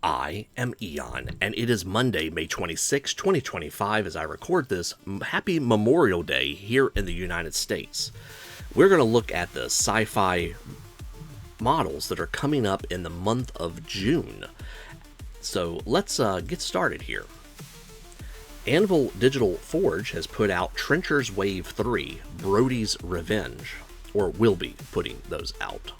I am Eon, and it is Monday, May 26, 2025, as I record this. Happy Memorial Day here in the United States. We're going to look at the sci-fi models that are coming up in the month of June. So let's get started here. Anvil Digital Forge has put out Trencher's Wave 3, Brody's Revenge, or will be putting those out.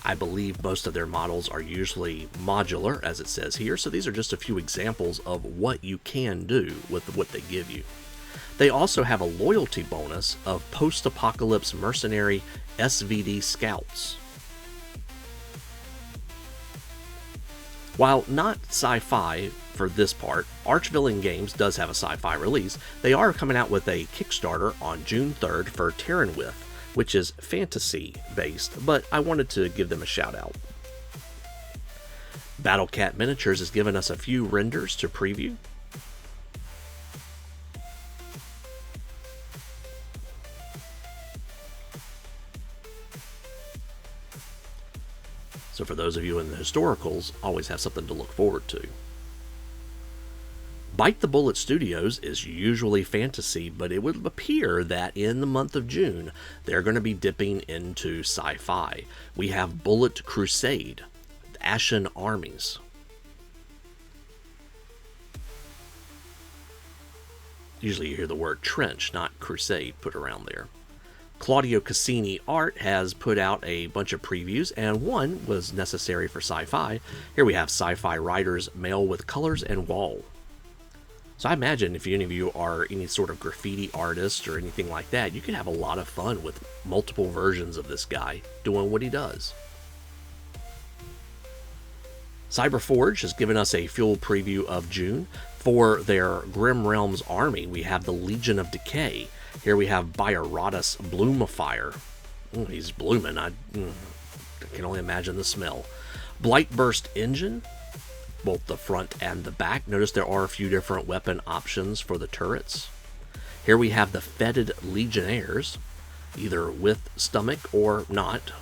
I believe most of their models are usually modular, as it says here, so these are just a few examples of what you can do with what they give you. They also have a loyalty bonus of post-apocalypse mercenary SVD scouts. While not sci-fi for this part, Archvillain Games does have a sci-fi release. They are coming out with a Kickstarter on June 3rd for Terranwith, which is fantasy-based, but I wanted to give them a shout-out. Battlecat Miniatures has given us a few renders to preview. So for those of you in the historicals, always have something to look forward to. Bite the Bullet Studios is usually fantasy, but it would appear that in the month of June, they're going to be dipping into sci-fi. We have Bullet Crusade, Ashen Armies. Usually you hear the word trench, not crusade, put around there. Claudio Casini Art has put out a bunch of previews, and one was necessary for sci-fi. Here we have Sci-Fi Writers Mail with Colors and Wall. So I imagine if any of you are any sort of graffiti artist or anything like that, you can have a lot of fun with multiple versions of this guy doing what he does. Cyberforge has given us a full preview of June. For their Grim Realms army, we have the Legion of Decay. Here we have Bioratus Bloomifier. He's blooming. I can only imagine the smell. Blightburst Engine, both the front and the back. Notice there are a few different weapon options for the turrets. Here we have the Fetid Legionnaires, either with stomach or not.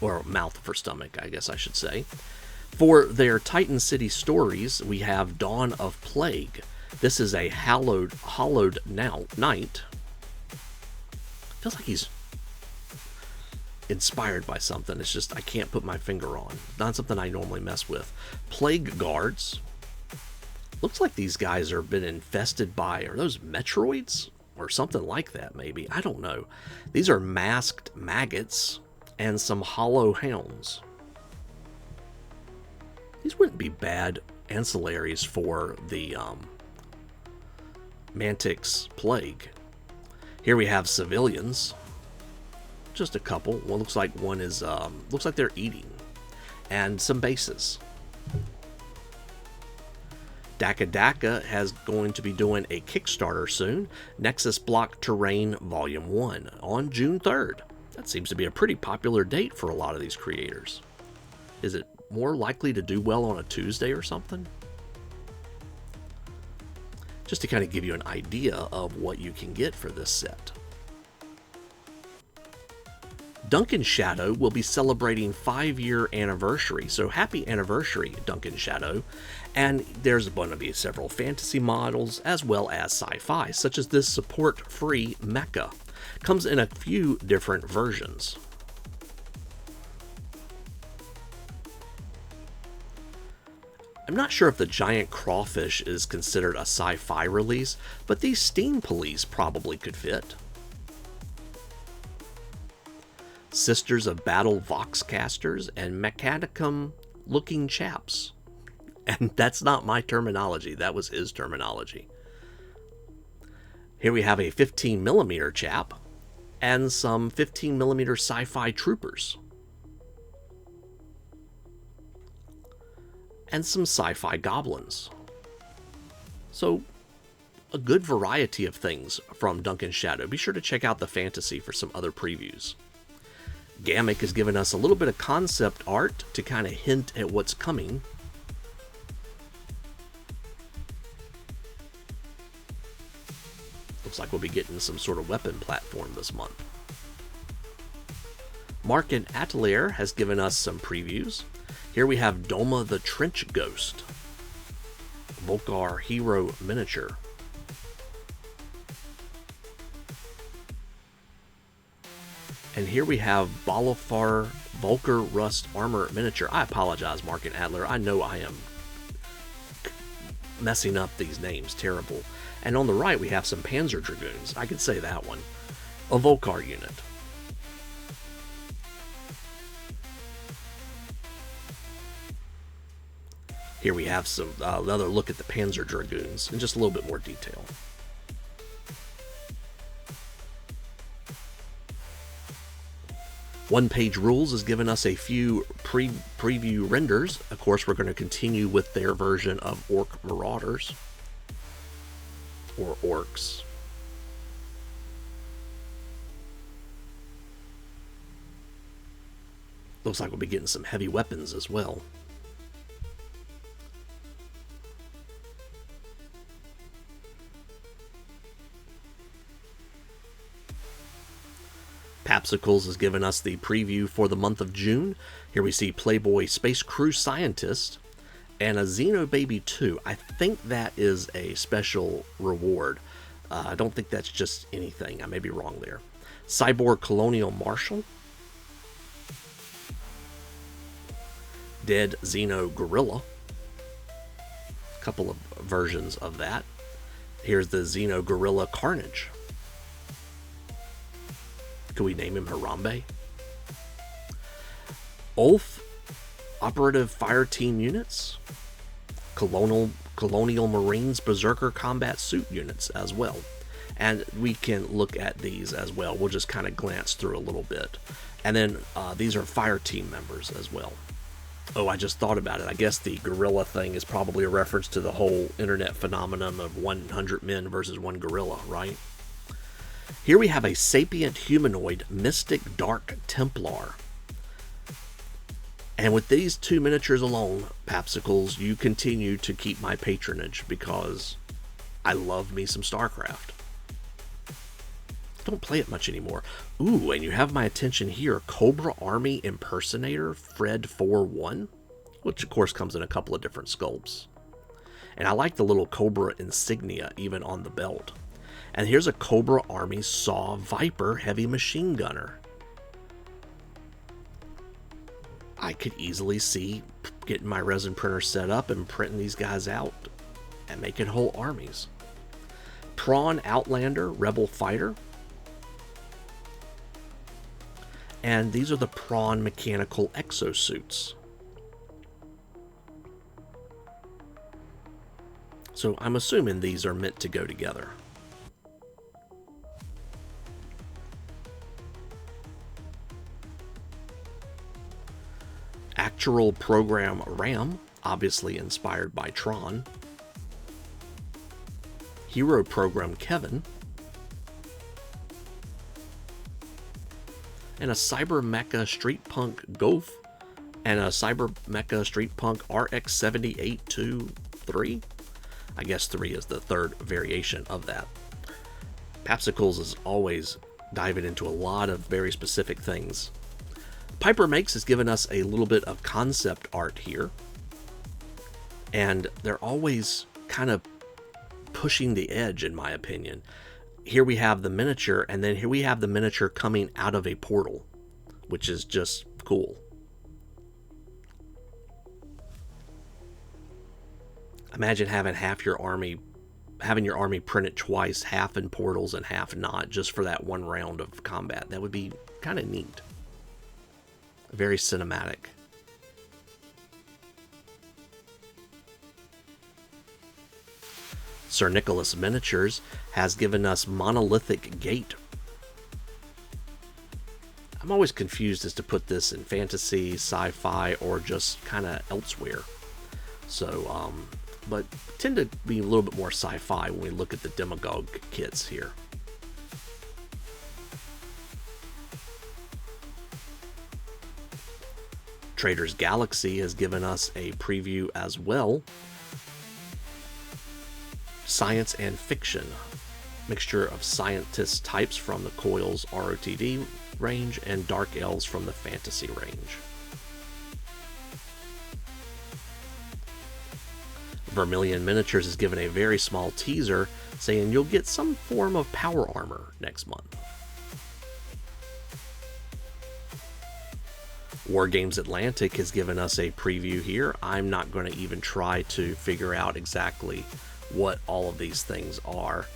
Or mouth for stomach, I guess I should say. For their Titan City stories, we have Dawn of Plague. This is a hollowed knight. Feels like he's inspired by something. It's just I can't put my finger on. Not something I normally mess with. Plague Guards. Looks like these guys are been infested by, are those Metroids? Or something like that, maybe. I don't know. These are masked maggots and some hollow hounds. These wouldn't be bad ancillaries for the Mantix Plague. Here we have civilians. Just a couple. One looks like one is looks like they're eating, and some bases. Dakka Dakka has going to be doing a Kickstarter soon. Nexus Block Terrain Volume 1 on June 3rd. That seems to be a pretty popular date for a lot of these creators. Is it more likely to do well on a Tuesday or something? Just to kind of give you an idea of what you can get for this set. Duncan Shadow will be celebrating 5-year anniversary, so happy anniversary, Duncan Shadow. And there's going to be several fantasy models as well as sci-fi, such as this support-free mecha. Comes in a few different versions. I'm not sure if the Giant Crawfish is considered a sci-fi release, but these Steam Police probably could fit. Sisters of Battle Voxcasters and Mechanicum Looking Chaps. And that's not my terminology, that was his terminology. Here we have a 15mm chap and some 15mm sci-fi troopers. And some sci-fi goblins. So, a good variety of things from Duncan Shadow. Be sure to check out the fantasy for some other previews. Ghamak has given us a little bit of concept art to kind of hint at what's coming. Looks like we'll be getting some sort of weapon platform this month. Marchen Atelier has given us some previews. Here we have Doma the Trench Ghost, Volkar Hero Miniature, and here we have Balafar Volker Rust Armor Miniature. I apologize, Marchen Atelier. I know I am messing up these names terrible. And on the right we have some Panzer Dragoons. I could say that one. A Volkar unit. Here we have some another look at the Panzer Dragoons in just a little bit more detail. One Page Rules has given us a few preview renders. Of course, we're going to continue with their version of Orc Marauders, or Orcs. Looks like we'll be getting some heavy weapons as well. Papsikels has given us the preview for the month of June. Here we see Playboy Space Crew Scientist and a Xenobaby 2. I think that is a special reward. I don't think that's just anything. I may be wrong there. Cyborg Colonial Marshal. Dead Xeno Gorilla. A couple of versions of that. Here's the Xeno Gorilla Carnage. Could we name him Harambe? Ulf Operative Fire Team units. Colonial Marines Berserker Combat Suit units as well. And we can look at these as well. We'll just kind of glance through a little bit. And then these are Fire Team members as well. Oh, I just thought about it. I guess the gorilla thing is probably a reference to the whole internet phenomenon of 100 men versus one gorilla, right? Here we have a sapient humanoid Mystic Dark Templar. And with these two miniatures alone, Papsikels, you continue to keep my patronage because I love me some StarCraft. Don't play it much anymore. Ooh, and you have my attention here. Cobra Army Impersonator Fred 4-1, which of course comes in a couple of different sculpts. And I like the little Cobra insignia even on the belt. And here's a Cobra Army Saw Viper Heavy Machine Gunner. I could easily see getting my resin printer set up and printing these guys out and making whole armies. Prawn Outlander Rebel Fighter. And these are the Prawn Mechanical Exosuits. So I'm assuming these are meant to go together. Actual Program Ram, obviously inspired by Tron. Hero Program Kevin. And a Cyber Mecha Street Punk Goth. And a Cyber Mecha Street Punk RX-7823. I guess 3 is the third variation of that. Papsikels is always diving into a lot of very specific things. Piper Makes has given us a little bit of concept art here. And they're always kind of pushing the edge, in my opinion. Here we have the miniature, and then here we have the miniature coming out of a portal, which is just cool. Imagine having your army printed twice, half in portals and half not, just for that one round of combat. That would be kind of neat. Very cinematic. Sir Nicholas Miniatures has given us Monolithic Gate. I'm always confused as to put this in fantasy, sci-fi, or just kind of elsewhere. So, but tend to be a little bit more sci-fi when we look at the Demagogue kits here. Trader's Galaxy has given us a preview as well. Science and Fiction. Mixture of scientist types from the Coils ROTD range and Dark Elves from the Fantasy range. Vermillion Miniatures has given a very small teaser saying you'll get some form of power armor next month. Wargames Atlantic has given us a preview here. I'm not going to even try to figure out exactly what all of these things are.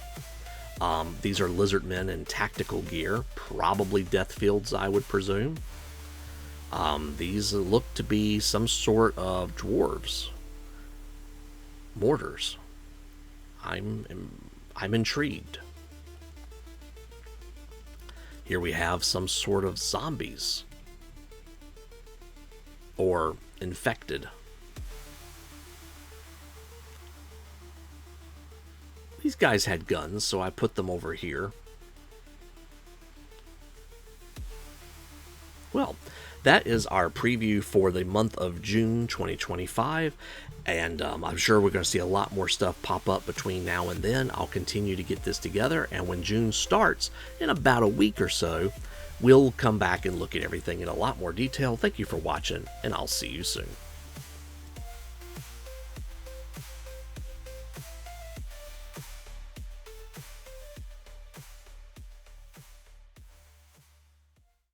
These are lizardmen in tactical gear, probably Deathfields, I would presume. These look to be some sort of dwarves. Mortars. I'm intrigued. Here we have some sort of zombies. Or infected. These guys had guns, so I put them over here. Well, that is our preview for the month of June 2025, and I'm sure we're going to see a lot more stuff pop up between now and then. I'll continue to get this together, and when June starts, in about a week or so, we'll come back and look at everything in a lot more detail. Thank you for watching, and I'll see you soon.